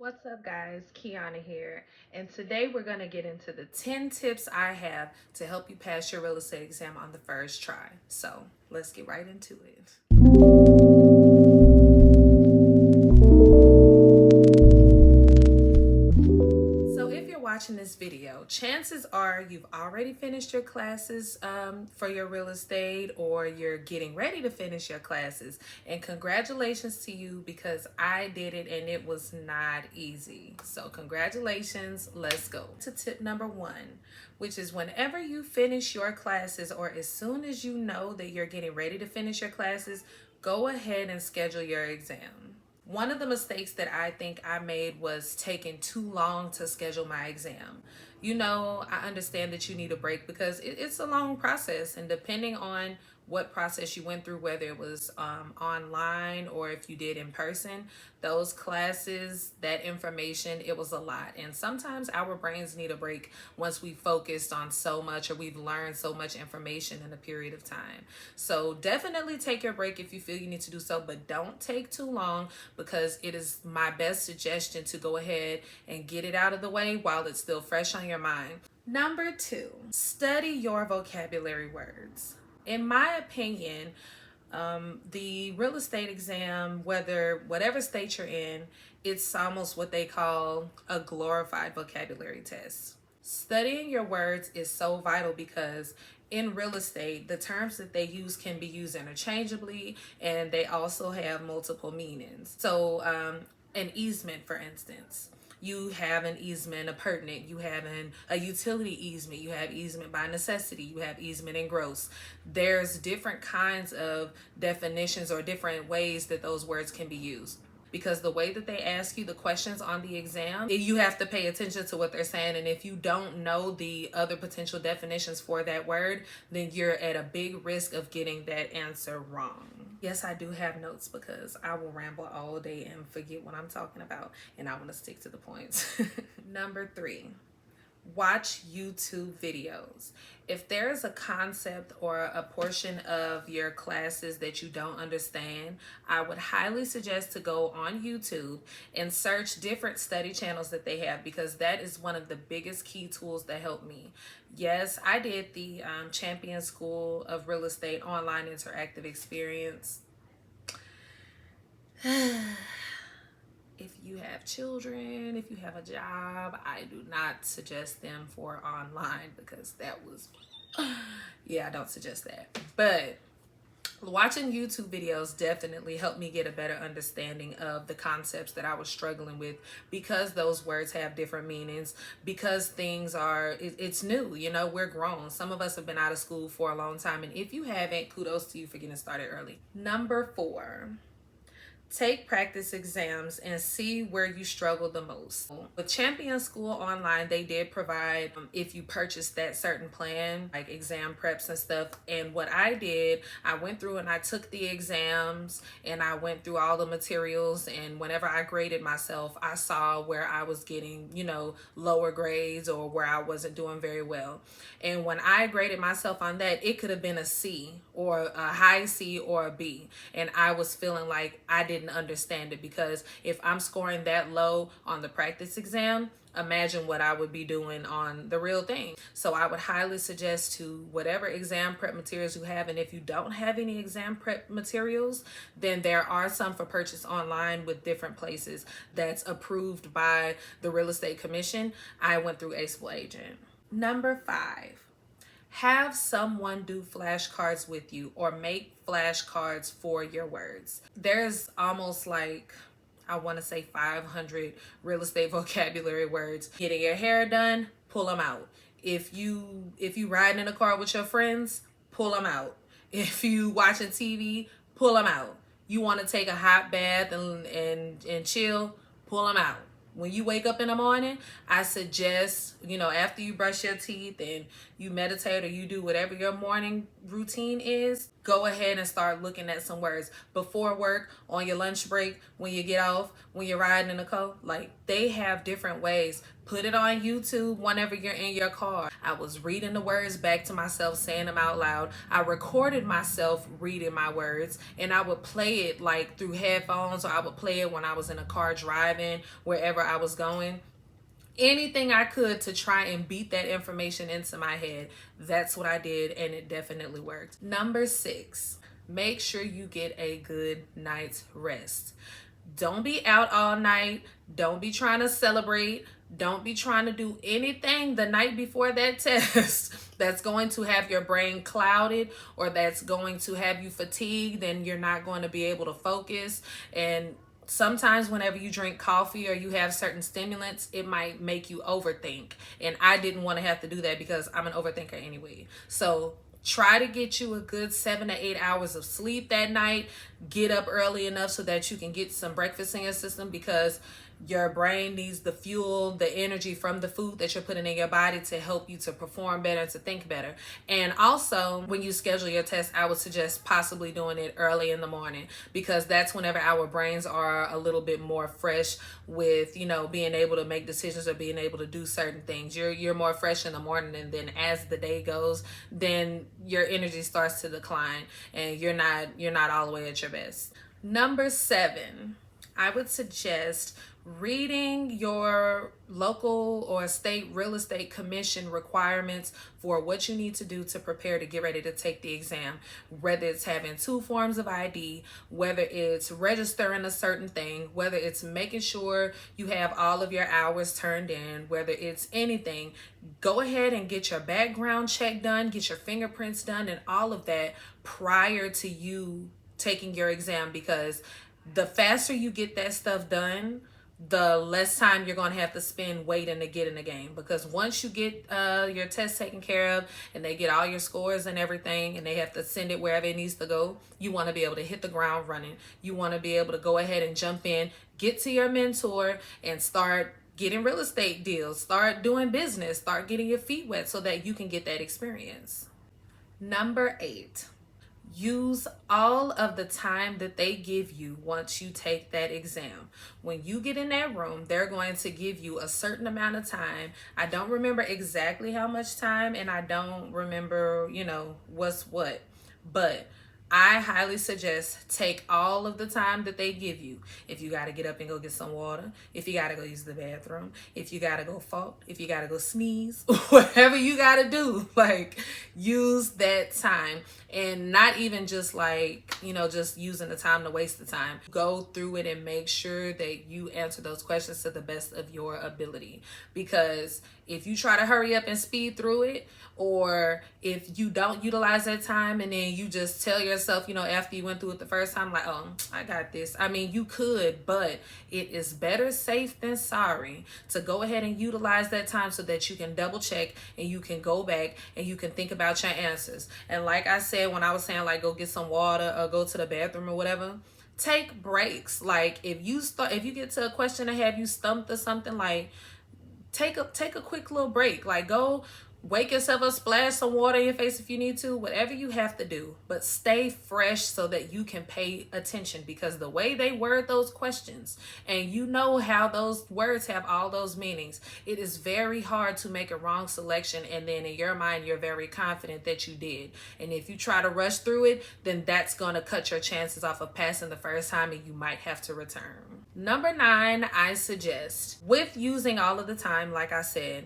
What's up, guys? Kiana here, and today we're going to get into the 10 tips I have to help you pass your real estate exam on the first try. So let's get right into it. So if you're watching this video, chances are you've already finished your classes for your real estate, or you're getting ready to finish your classes. And congratulations to you, because I did it and it was not easy. So congratulations. Let's go to tip number 1, which is whenever you finish your classes, or as soon as you know that you're getting ready to finish your classes, go ahead and schedule your exam. One of the mistakes that I think I made was taking too long to schedule my exam. I understand that you need a break because it's a long process, and depending on what process you went through, whether it was online or if you did in person, those classes, that information, it was a lot. And sometimes our brains need a break once we focused on so much, or we've learned so much information in a period of time. So definitely take your break if you feel you need to do so, but don't take too long, because it is my best suggestion to go ahead and get it out of the way while it's still fresh on your mind. Number 2, study your vocabulary words. In my opinion, the real estate exam, whatever state you're in, it's almost what they call a glorified vocabulary test. Studying your words is so vital, because in real estate, the terms that they use can be used interchangeably, and they also have multiple meanings. So an easement, for instance. You have an easement, a pertinent, you have a utility easement, you have easement by necessity, you have easement in gross. There's different kinds of definitions or different ways that those words can be used, because the way that they ask you the questions on the exam, you have to pay attention to what they're saying. And if you don't know the other potential definitions for that word, then you're at a big risk of getting that answer wrong. Yes, I do have notes, because I will ramble all day and forget what I'm talking about, and I want to stick to the points. Number 3, watch YouTube videos. If there's a concept or a portion of your classes that you don't understand, I would highly suggest to go on YouTube and search different study channels that they have, because that is one of the biggest key tools that helped me. Yes, I did the Champion School of Real Estate online interactive experience. If you have children, if you have a job, I do not suggest them for online, because that was, yeah, I don't suggest that. But watching YouTube videos definitely helped me get a better understanding of the concepts that I was struggling with, because those words have different meanings, because things are, it's new, we're grown. Some of us have been out of school for a long time, and if you haven't, kudos to you for getting started early. Number 4, take practice exams and see where you struggle the most. With Champion School Online, they did provide, if you purchased that certain plan, like exam preps and stuff. And what I did, I went through and I took the exams, and I went through all the materials. And whenever I graded myself, I saw where I was getting, lower grades, or where I wasn't doing very well. And when I graded myself on that, it could have been a C, or a high C, or a B. And I was feeling like I didn't understand it, because if I'm scoring that low on the practice exam, imagine what I would be doing on the real thing. So I would highly suggest to whatever exam prep materials you have. And if you don't have any exam prep materials, then there are some for purchase online with different places that's approved by the Real Estate Commission. I went through Aceable Agent. Number 5, have someone do flashcards with you, or make flashcards for your words. There's almost like, I want to say 500 real estate vocabulary words. Getting your hair done, pull them out. If you riding in a car with your friends, pull them out. If you watching TV, pull them out. You want to take a hot bath and chill, pull them out. When you wake up in the morning, I suggest, after you brush your teeth and you meditate, or you do whatever your morning routine is, go ahead and start looking at some words before work, on your lunch break, when you get off, when you're riding in the car. Like, they have different ways. Put it on YouTube whenever you're in your car. I was reading the words back to myself, saying them out loud. I recorded myself reading my words, and I would play it like through headphones, or I would play it when I was in a car driving wherever I was going. Anything I could to try and beat that information into my head. That's what I did, and it definitely worked. Number 6, make sure you get a good night's rest. Don't be out all night. Don't be trying to celebrate. Don't be trying to do anything the night before that test that's going to have your brain clouded, or that's going to have you fatigued, and you're not going to be able to focus. And sometimes whenever you drink coffee or you have certain stimulants, it might make you overthink. And I didn't want to have to do that because I'm an overthinker anyway. So try to get you a good 7 to 8 hours of sleep that night. Get up early enough so that you can get some breakfast in your system, because your brain needs the fuel, the energy from the food that you're putting in your body to help you to perform better, to think better. And also, when you schedule your test, I would suggest possibly doing it early in the morning, because that's whenever our brains are a little bit more fresh with, you know, being able to make decisions or being able to do certain things. You're more fresh in the morning, and then as the day goes, then your energy starts to decline and you're not all the way at your best. Number 7, I would suggest reading your local or state real estate commission requirements for what you need to do to prepare to get ready to take the exam. Whether it's having 2 forms of ID, whether it's registering a certain thing, whether it's making sure you have all of your hours turned in, whether it's anything, go ahead and get your background check done, get your fingerprints done, and all of that prior to you taking your exam, because the faster you get that stuff done, the less time you're going to have to spend waiting to get in the game. Because once you get your test taken care of and they get all your scores and everything, and they have to send it wherever it needs to go, you want to be able to hit the ground running. You want to be able to go ahead and jump in, get to your mentor, and start getting real estate deals, start doing business, start getting your feet wet so that you can get that experience. Number 8. Use all of the time that they give you once you take that exam. When you get in that room, they're going to give you a certain amount of time. I don't remember exactly how much time, and I don't remember, what's what, but I highly suggest take all of the time that they give you. If you got to get up and go get some water, if you got to go use the bathroom, if you got to go fart, if you got to go sneeze, whatever you got to do, use that time. And not even just just using the time to waste the time. Go through it and make sure that you answer those questions to the best of your ability. Because if you try to hurry up and speed through it, or if you don't utilize that time and then you just tell yourself, after you went through it the first time, oh, I got this. I mean, you could, but it is better safe than sorry to go ahead and utilize that time so that you can double check and you can go back and you can think about your answers. And like I said, when I was saying go get some water or go to the bathroom or whatever, take breaks. If you get to a question and have you stumped or something, take a quick little break. Go wake yourself up, splash some water in your face if you need to, whatever you have to do, but stay fresh so that you can pay attention, because the way they word those questions, and how those words have all those meanings, it is very hard to make a wrong selection, and then in your mind you're very confident that you did. And if you try to rush through it, then that's going to cut your chances off of passing the first time, and you might have to return. Number 9, I suggest, with using all of the time, like I said,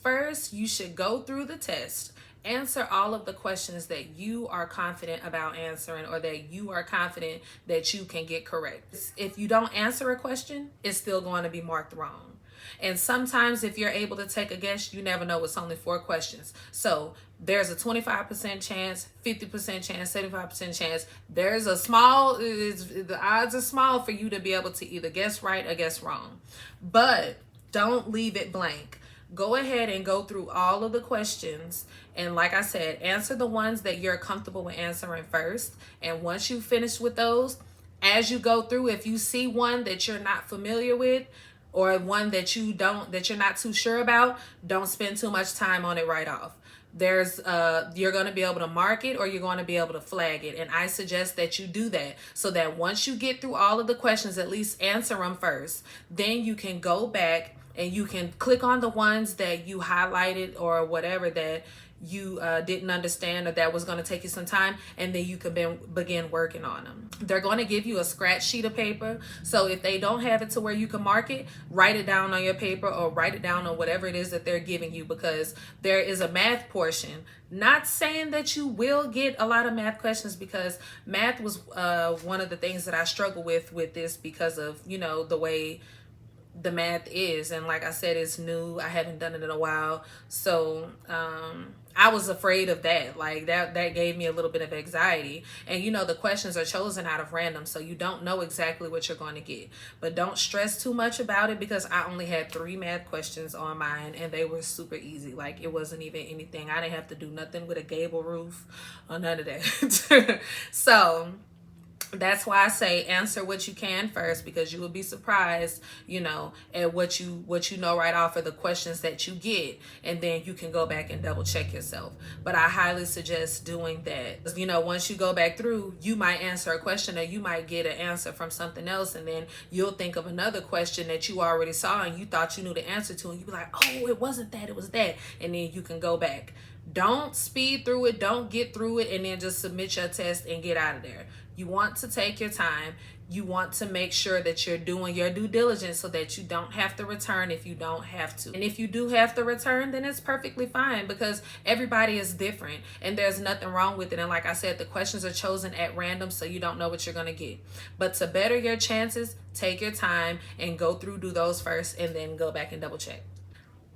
first, you should go through the test, answer all of the questions that you are confident about answering, or that you are confident that you can get correct. If you don't answer a question, it's still going to be marked wrong. And sometimes if you're able to take a guess, you never know, it's only 4 questions. So there's a 25% chance, 50% chance, 75% chance. There's the odds are small for you to be able to either guess right or guess wrong. But don't leave it blank. Go ahead and go through all of the questions. And like I said, answer the ones that you're comfortable with answering first. And once you finish with those, as you go through, if you see one that you're not familiar with, or one that you're not too sure about, don't spend too much time on it right off. You're going to be able to mark it, or you're going to be able to flag it. And I suggest that you do that, so that once you get through all of the questions, at least answer them first. Then you can go back and you can click on the ones that you highlighted or whatever that you didn't understand or that was going to take you some time, and then you can begin working on them. They're going to give you a scratch sheet of paper, so if they don't have it to where you can mark it, write it down on your paper or write it down on whatever it is that they're giving you, because there is a math portion. Not saying that you will get a lot of math questions, because math was one of the things that I struggle with this, because of, you know, the way the math is, and like I said, it's new. I haven't done it in a while, so I was afraid of that. Like that gave me a little bit of anxiety. And you know, the questions are chosen out of random, so you don't know exactly what you're going to get. But don't stress too much about it, because I only had 3 math questions on mine, and they were super easy. Like it wasn't even anything. I didn't have to do nothing with a gable roof or none of that. So that's why I say answer what you can first, because you will be surprised, you know, at what you know right off of the questions that you get, and then you can go back and double check yourself. But I highly suggest doing that. You know, once you go back through, you might answer a question, or you might get an answer from something else, and then you'll think of another question that you already saw and you thought you knew the answer to, and you'll be like, oh, it wasn't that, it was that, and then you can go back. Don't speed through it, don't get through it and then just submit your test and get out of there. You want to take your time. You want to make sure that you're doing your due diligence so that you don't have to return if you don't have to. And if you do have to return, then it's perfectly fine, because everybody is different and there's nothing wrong with it. And like I said, the questions are chosen at random, so you don't know what you're going to get. But to better your chances, take your time and go through, do those first, and then go back and double check.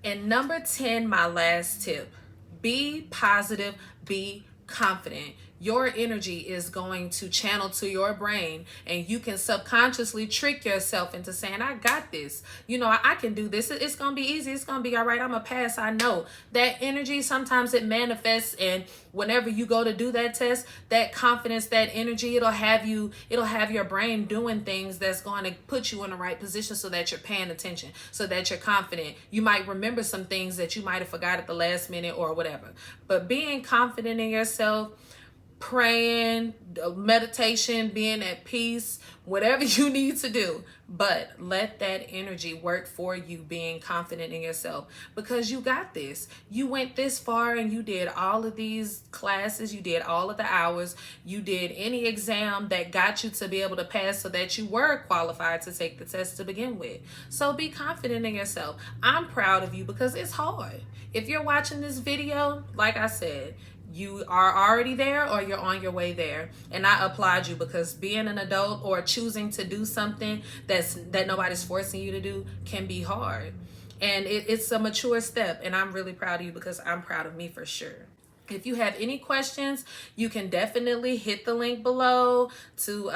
And number 10, my last tip, be positive, be confident. Your energy is going to channel to your brain, and you can subconsciously trick yourself into saying, I got this. You know, I can do this. It's going to be easy. It's going to be all right. I'm going to pass. I know. That energy, sometimes it manifests, and whenever you go to do that test, that confidence, that energy, it'll have your brain doing things that's going to put you in the right position so that you're paying attention, so that you're confident. You might remember some things that you might have forgot at the last minute or whatever. But being confident in yourself, praying, meditation, being at peace, whatever you need to do, but let that energy work for you, being confident in yourself, because you got this. You went this far and you did all of these classes, you did all of the hours, you did any exam that got you to be able to pass so that you were qualified to take the test to begin with. So be confident in yourself. I'm proud of you, because it's hard. If you're watching this video, like I said, you are already there or you're on your way there, and I applaud you, because being an adult or choosing to do something that nobody's forcing you to do can be hard, and it's a mature step, and I'm really proud of you, because I'm proud of me for sure. If you have any questions, you can definitely hit the link below to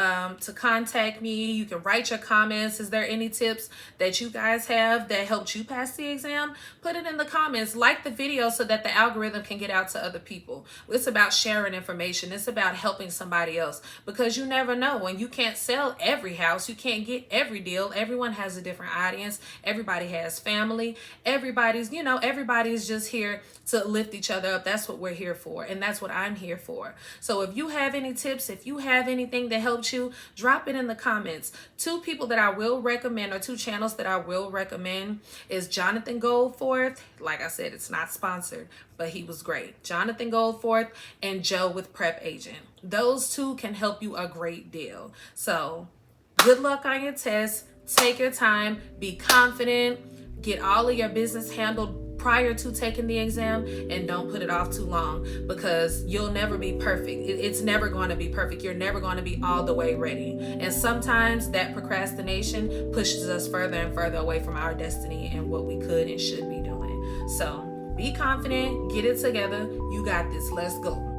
contact me. You can write your comments. Is there any tips that you guys have that helped you pass the exam? Put it in the comments. Like the video so that the algorithm can get out to other people. It's about sharing information. It's about helping somebody else, because you never know. And you can't sell every house. You can't get every deal. Everyone has a different audience. Everybody has family. Everybody's just here to lift each other up. That's what we're here for, and that's what I'm here for. So if you have any tips, if you have anything that helped you, drop it in the comments. 2 people that I will recommend, or 2 channels that I will recommend, is Jonathan Goldforth. Like I said, it's not sponsored, but he was great. Jonathan Goldforth and Joe with Prep Agent. Those 2 can help you a great deal. So good luck on your test. Take your time, be confident, get all of your business handled prior to taking the exam, and don't put it off too long, because you'll never be perfect. It's never going to be perfect. You're never going to be all the way ready. And sometimes that procrastination pushes us further and further away from our destiny and what we could and should be doing. So be confident, get it together. You got this. Let's go.